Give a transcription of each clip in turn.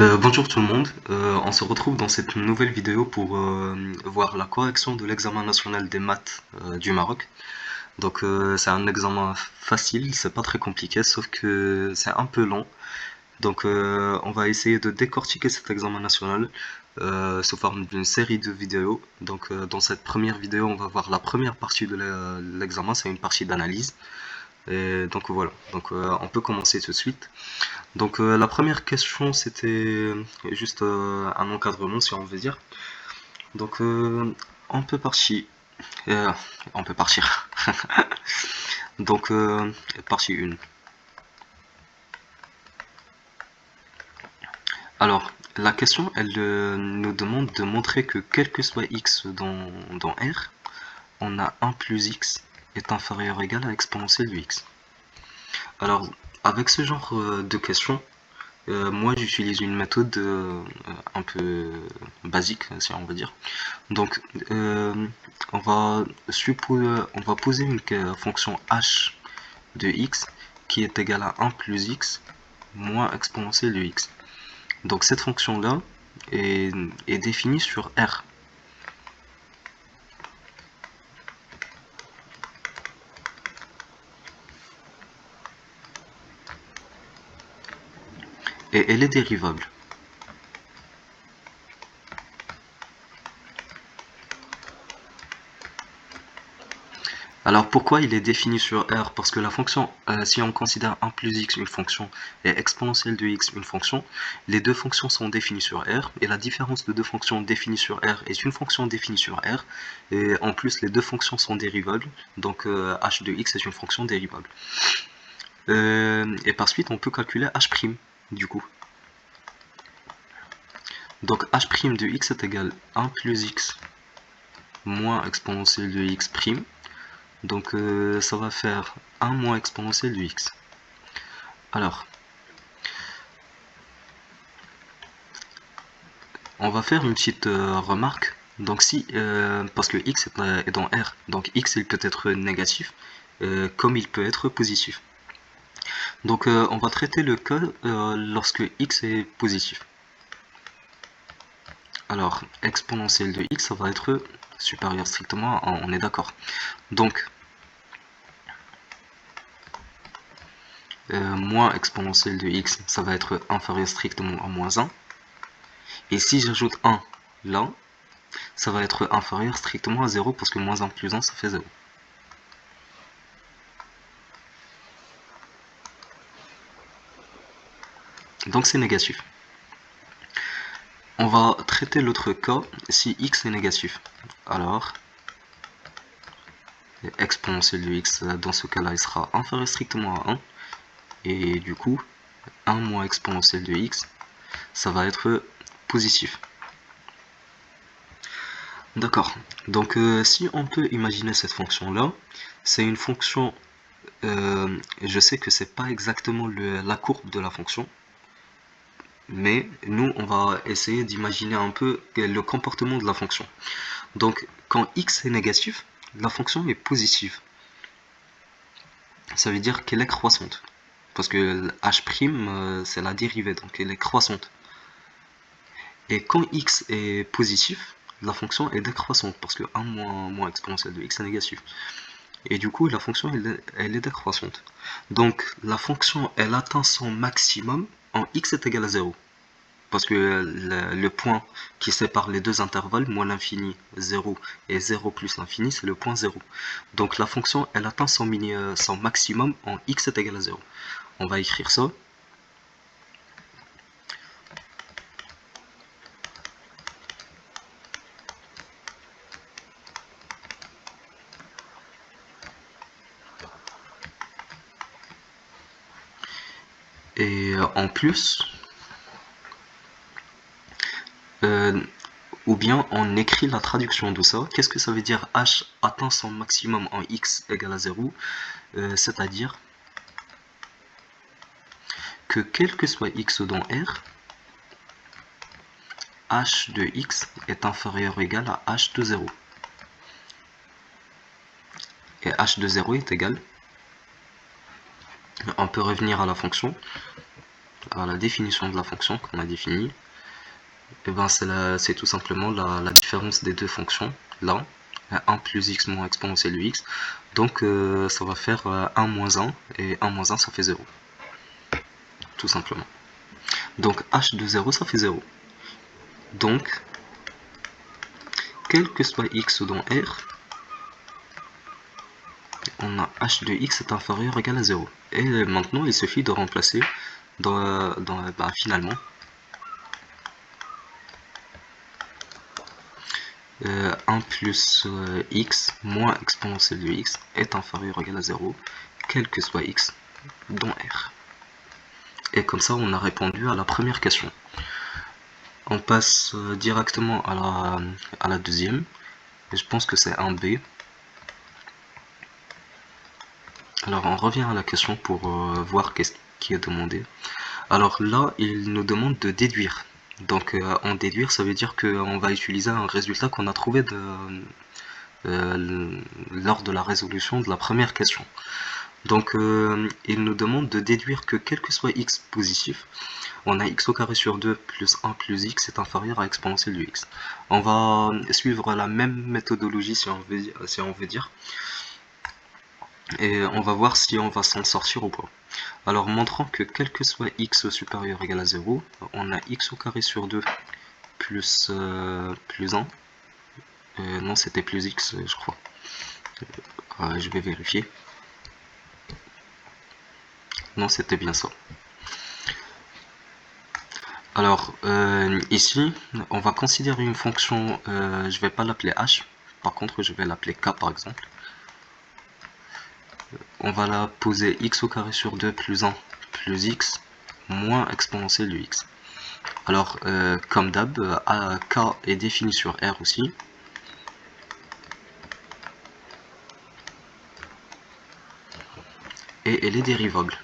Bonjour tout le monde. On se retrouve dans cette nouvelle vidéo pour voir la correction de l'examen national des maths du Maroc. Donc c'est un examen facile, c'est pas très compliqué, sauf que c'est un peu long. Donc on va essayer de décortiquer cet examen national sous forme d'une série de vidéos. Donc dans cette première vidéo, on va voir la première partie de l'examen, c'est une partie d'analyse. Et donc voilà, donc on peut commencer tout de suite. Donc la première question c'était juste un encadrement si on veut dire. Donc on peut partir. euh, on peut partir. Donc partie 1. Alors la question elle nous demande de montrer que quel que soit x dans R, on a 1 plus x est inférieur ou égal à l'exponentielle de x. Alors avec ce genre de questions, moi j'utilise une méthode un peu basique si on veut dire. Donc on va poser une fonction h de x qui est égale à 1 plus x moins exponentielle de x. Donc cette fonction là est définie sur R. Et elle est dérivable. Alors pourquoi il est défini sur R? Parce que la fonction, si on considère 1 plus x une fonction et exponentielle de x une fonction, les deux fonctions sont définies sur R et la différence de deux fonctions définies sur R est une fonction définie sur R et en plus les deux fonctions sont dérivables, donc h de x est une fonction dérivable. Et par suite on peut calculer h' du coup. Donc h' de x est égal à 1 plus x moins exponentielle de x'. Donc ça va faire 1 moins exponentielle de x. Alors, on va faire une petite remarque. Donc si, parce que x est dans R, donc x il peut être négatif, comme il peut être positif. Donc on va traiter le cas lorsque x est positif. Alors, exponentielle de x, ça va être supérieur strictement à 1, on est d'accord. Donc, moins exponentielle de x, ça va être inférieur strictement à moins 1. Et si j'ajoute 1 là, ça va être inférieur strictement à 0 parce que moins 1 plus 1 ça fait 0. Donc c'est négatif. On va traiter l'autre cas si x est négatif. Alors, exponentielle de x, dans ce cas-là, il sera inférieur strictement à 1. Et du coup, 1 moins exponentielle de x, ça va être positif. D'accord. Donc si on peut imaginer cette fonction-là, c'est une fonction, je sais que c'est pas exactement la courbe de la fonction, mais nous on va essayer d'imaginer un peu le comportement de la fonction. Donc quand x est négatif, la fonction est positive. Ça veut dire qu'elle est croissante. Parce que h' c'est la dérivée, donc elle est croissante. Et quand x est positif, la fonction est décroissante, parce que 1 moins exponentielle de x est négatif. Et du coup, la fonction, elle est décroissante. Donc, la fonction, elle atteint son maximum en x est égal à 0. Parce que le point qui sépare les deux intervalles, moins l'infini 0 et 0 plus l'infini, c'est le point 0. Donc la fonction, elle atteint son maximum en x est égal à 0. On va écrire ça. Et en plus, ou bien on écrit la traduction de ça. Qu'est-ce que ça veut dire h atteint son maximum en x égale à 0? C'est-à-dire que quel que soit x dans R, h de x est inférieur ou égal à h de 0. Et h de 0 est égal, on peut revenir à la fonction, à la définition de la fonction qu'on a définie, et ben c'est tout simplement la différence des deux fonctions, là, 1 plus x moins exponentielle de x, donc ça va faire 1 moins 1, et 1 moins 1 ça fait 0, tout simplement. Donc h de 0 ça fait 0. Donc, quel que soit x dans R, on a h de x est inférieur ou égal à 0. Et maintenant, il suffit de remplacer finalement 1 plus x moins exponentielle de x est inférieur ou égal à 0, quel que soit x dans R. Et comme ça, on a répondu à la première question. On passe directement à la deuxième. Et je pense que c'est un B. Alors on revient à la question pour voir qu'est-ce qui est demandé. Alors là, il nous demande de déduire. Donc en déduire, ça veut dire qu'on va utiliser un résultat qu'on a trouvé lors de la résolution de la première question. Donc il nous demande de déduire que quel que soit x positif, on a x au carré sur 2 plus 1 plus x est inférieur à exponentielle de x. On va suivre la même méthodologie si on veut dire. Et on va voir si on va s'en sortir ou pas. Alors montrant que quel que soit x supérieur ou égal à 0, on a x au carré sur 2 plus 1. Non, c'était plus x, je crois. Je vais vérifier. Non, c'était bien ça. Alors, ici, on va considérer une fonction, je vais pas l'appeler h, par contre, je vais l'appeler k par exemple. On va la poser x au carré sur 2 plus 1 plus x moins exponentielle de x. Alors, comme d'hab, k est défini sur R aussi. Et elle est dérivable.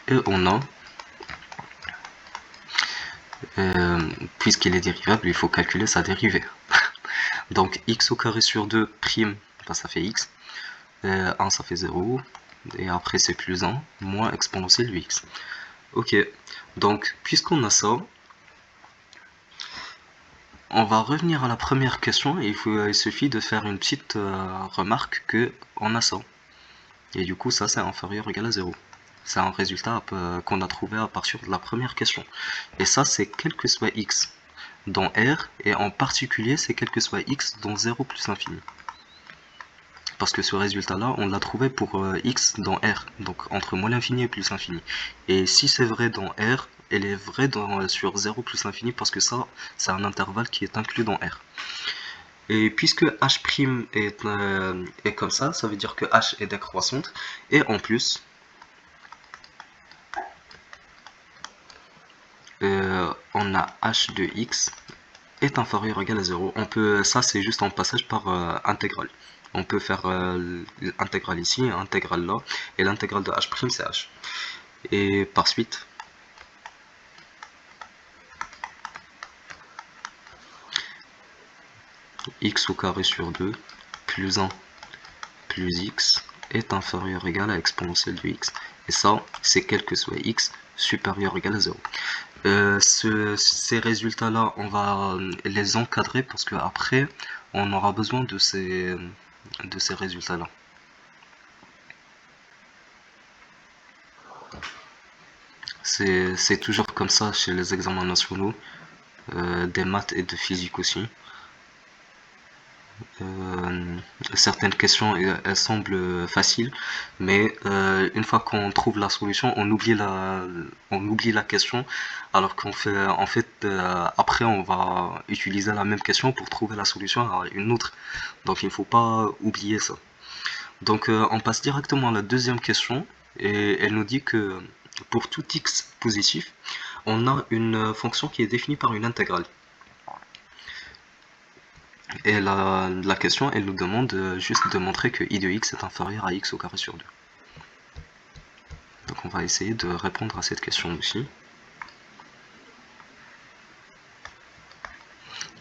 Et on a, puisqu'il est dérivable, il faut calculer sa dérivée. Donc x au carré sur 2 prime, ça fait x, 1 ça fait 0, et après c'est plus 1, moins exponentielle de x. Ok, donc puisqu'on a ça, on va revenir à la première question, et il suffit de faire une petite remarque que on a ça. Et du coup ça c'est inférieur ou égal à 0. C'est un résultat qu'on a trouvé à partir de la première question. Et ça c'est quel que soit x dans R, et en particulier c'est quel que soit x dans 0 plus l'infini. Parce que ce résultat-là, on l'a trouvé pour x dans R, donc entre moins l'infini et plus l'infini. Et si c'est vrai dans R, elle est vraie sur 0 plus l'infini, parce que ça, c'est un intervalle qui est inclus dans R. Et puisque h' est comme ça veut dire que h est décroissante, et en plus, on a h de x est inférieur ou égal à 0. Ça c'est juste en passage par intégrale. On peut faire l'intégrale ici, l'intégrale là, et l'intégrale de h' c'est h. Et par suite, x au carré sur 2 plus 1 plus x est inférieur ou égal à exponentielle de x. Et ça, c'est quel que soit x supérieur ou égal à 0. Ces résultats-là, on va les encadrer parce qu'après, on aura besoin de ces résultats-là. C'est toujours comme ça chez les examens nationaux, des maths et de physique aussi. Certaines questions elles semblent faciles, mais une fois qu'on trouve la solution, on oublie la question, alors qu'en fait, après on va utiliser la même question pour trouver la solution à une autre. Donc il ne faut pas oublier ça. Donc on passe directement à la deuxième question, et elle nous dit que pour tout x positif, on a une fonction qui est définie par une intégrale. Et la question, elle nous demande juste de montrer que i de x est inférieur à x au carré sur 2. Donc on va essayer de répondre à cette question aussi.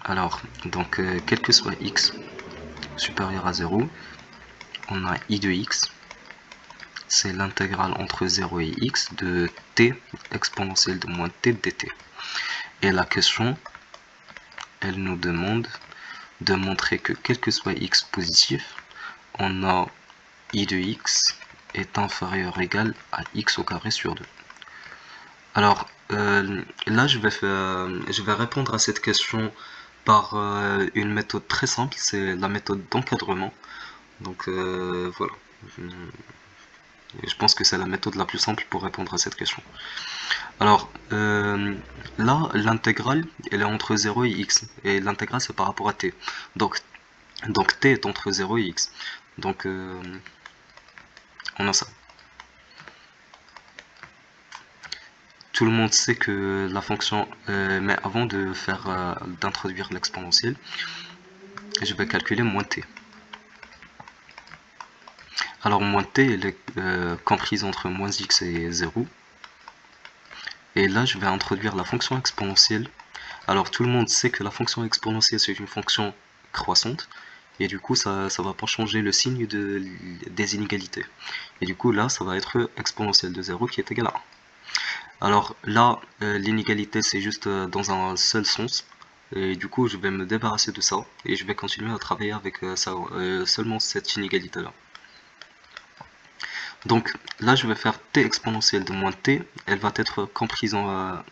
Alors, donc quel que soit x, supérieur à 0, on a I de x, c'est l'intégrale entre 0 et x de t exponentielle de moins t dt. Et la question, elle nous demande de montrer que quel que soit x positif, on a I de x est inférieur ou égal à x au carré sur 2. Alors là, je vais répondre à cette question par une méthode très simple, c'est la méthode d'encadrement. Donc voilà, je pense que c'est la méthode la plus simple pour répondre à cette question. Alors là, l'intégrale, elle est entre 0 et x, et l'intégrale c'est par rapport à t. Donc t est entre 0 et x. Donc on a ça. Tout le monde sait que la fonction, mais avant d'introduire l'exponentielle, je vais calculer moins t. Alors moins t, elle est comprise entre moins x et 0. Et là, je vais introduire la fonction exponentielle. Alors tout le monde sait que la fonction exponentielle, c'est une fonction croissante. Et du coup, ça va pas changer le signe des inégalités. Et du coup, là, ça va être exponentielle de 0 qui est égal à 1. Alors là, l'inégalité, c'est juste dans un seul sens. Et du coup, je vais me débarrasser de ça. Et je vais continuer à travailler avec seulement cette inégalité-là. Donc là, je vais faire t exponentielle de moins t. Elle va être comprise entre...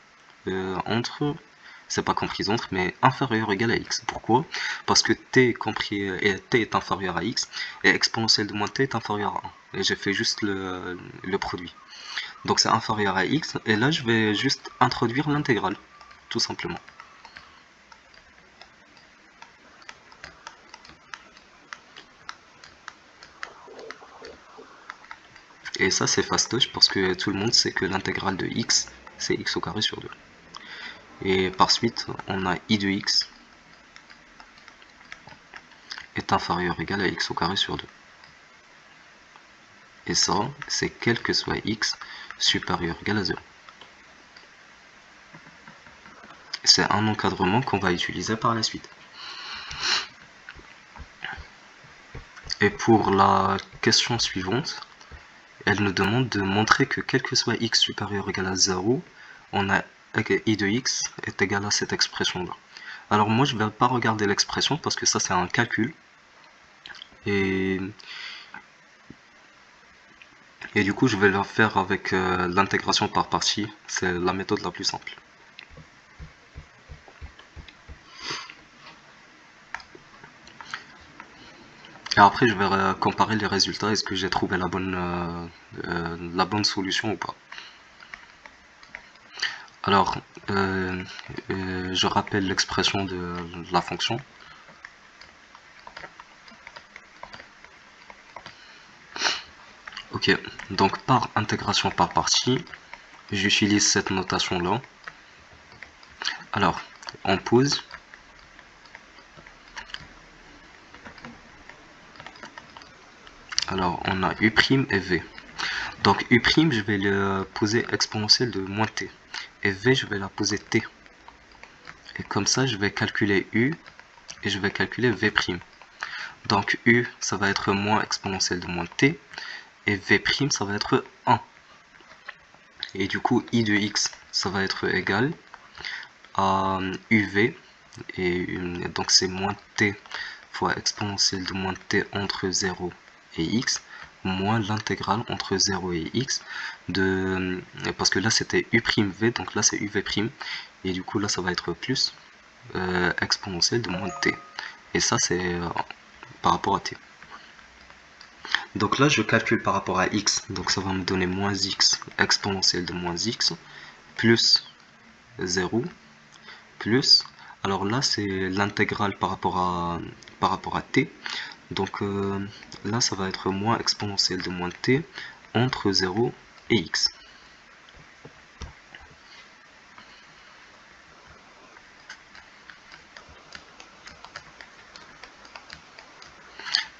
C'est pas comprise entre, mais inférieur ou égal à x. Pourquoi? Parce que t est inférieur à x. Et exponentielle de moins t est inférieur à 1. Et j'ai fait juste le produit. Donc c'est inférieur à x, et là je vais juste introduire l'intégrale, tout simplement. Et ça c'est fastoche parce que tout le monde sait que l'intégrale de x, c'est x au carré sur 2. Et par suite, on a I de x est inférieur ou égal à x au carré sur 2. Et ça, c'est quel que soit x supérieur ou égal à 0. C'est un encadrement qu'on va utiliser par la suite. Et pour la question suivante, elle nous demande de montrer que quel que soit x supérieur ou égal à 0, on a I de x est égal à cette expression-là. Alors moi, je ne vais pas regarder l'expression parce que ça, c'est un calcul. Et du coup, je vais le faire avec l'intégration par partie. C'est la méthode la plus simple. Et après, je vais comparer les résultats. Est-ce que j'ai trouvé la bonne solution ou pas? Alors, je rappelle l'expression de la fonction. Ok, donc par intégration par partie, j'utilise cette notation-là. Alors, on pose. Alors, on a U' et V. Donc, U', je vais le poser exponentielle de moins t. Et V, je vais la poser t. Et comme ça, je vais calculer U et je vais calculer V'. Donc, U, ça va être moins exponentielle de moins t. Et V', ça va être 1. Et du coup, I de x, ça va être égal à UV. Et donc, c'est moins t fois exponentielle de moins t entre 0 et x, moins l'intégrale entre 0 et x parce que là c'était u'v, donc là c'est uv', et du coup là ça va être plus exponentielle de moins t, et ça c'est par rapport à t. Donc là je calcule par rapport à x, donc ça va me donner moins x exponentielle de moins x plus 0 plus, alors là c'est l'intégrale par rapport à t. Donc là, ça va être moins exponentielle de moins t entre 0 et x.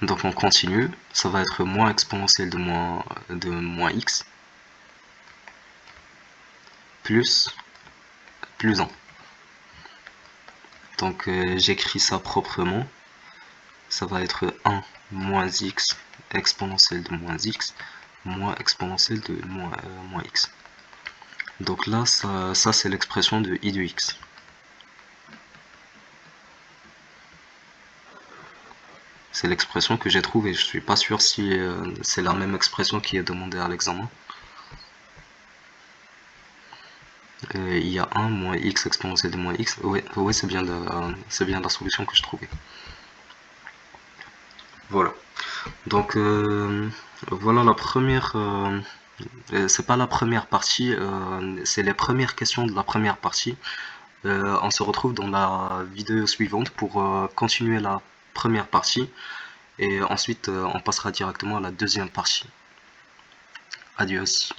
Donc on continue, ça va être moins exponentielle de moins x plus 1. Donc j'écris ça proprement. ça va être 1 moins x exponentielle de moins x moins exponentielle de moins x. Donc là, ça c'est l'expression de I de x. C'est l'expression que j'ai trouvée. Je suis pas sûr si c'est la même expression qui est demandée à l'examen. Il y a 1 moins x exponentielle de moins x. Oui, c'est bien la solution que je trouvais. Voilà. Donc voilà la première. C'est pas la première partie, c'est les premières questions de la première partie. On se retrouve dans la vidéo suivante pour continuer la première partie et ensuite on passera directement à la deuxième partie. Adios.